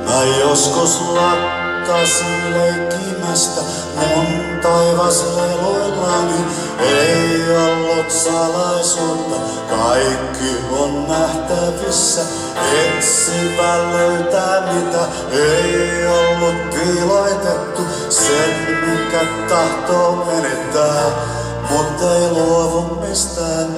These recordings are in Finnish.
Mä joskus lakkasin leikkimästä mun taivasleluillani. Ei ollut salaisuutta, kaikki on nähtävissä. Etsivä löytää mitä ei ollut piiloitettu. Sen mikä tahtoo menettää, mut ei luovu mistään.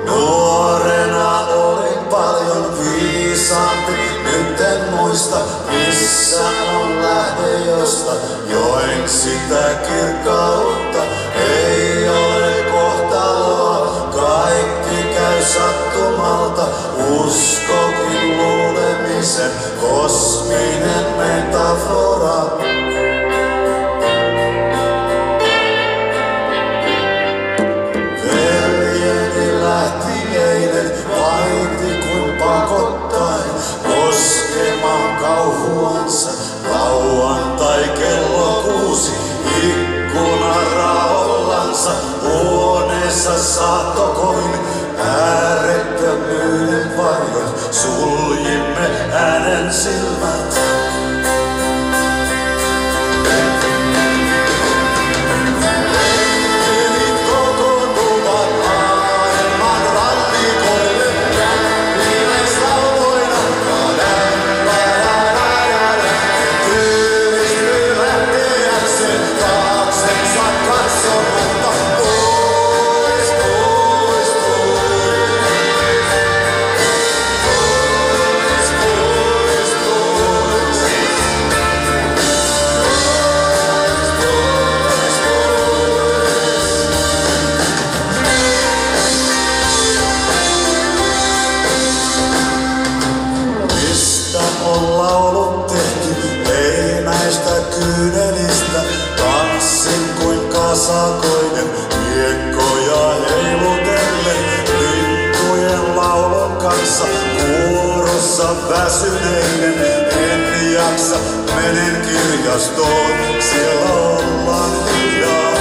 Nuorena olin paljon viisaampi, nyt en muista missä on lähde josta join sitä kirkkautta. Ei ole kohtaloa, kaikki käy sattumalta, uskokin luulemisen kosminen metafora. Vaiti kuin pakottain koskemaan kauhuansa. Lauantai kello 6, ikkuna raollansa. Huoneessa saattokovin äärettömyyden varjot. Suljimme hänen silmät. On laulut tehty, ei näistä kyynelistä. Tanssin kuin kasakoiden, miekkoja heilutellen. Lintujen laulun kanssa, kuorossa väsyneinen. En jaksa, menen kirjastoon, siellä ollaan hiljaa.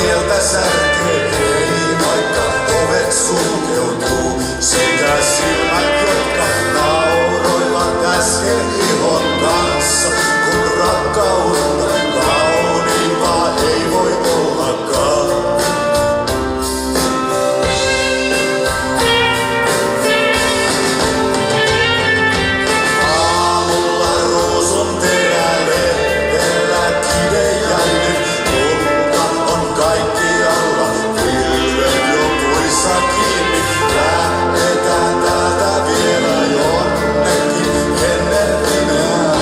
Mieltä särkee, ei vaikka ovet sulkeutuu. Sekä silmät, jotka nauroivat äsken ihon kanssa. Kun rakkautta kauniimpaa ei voi ollakaan. Aamulla ruusun terälle, edellä kidejäinen. Kaikkialla pilvet jo puissa kiinni. Lähdetään täältä vielä jonnekin ennen pimeää.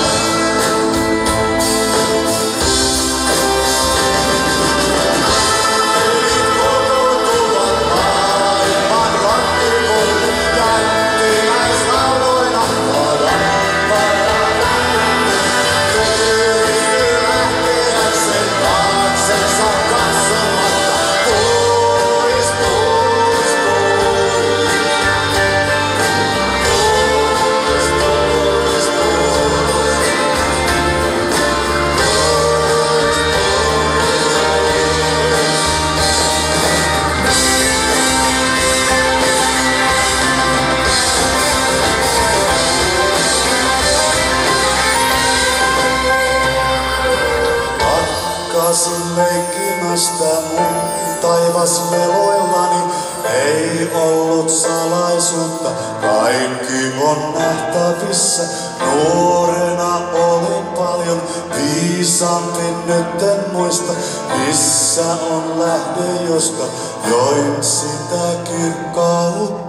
Elit kokoontuvat maailman rannikoille jättiläislauloina. Köyhtyy lähteäkseen taaksensa. Lakkasin leikkimästä mun taivasveloillani. Ei ollut salaisuutta, kaikki on nähtävissä. Nuorena olin paljon viisaampi, nyt en muista missä on lähde josta join sitä kirkkautta.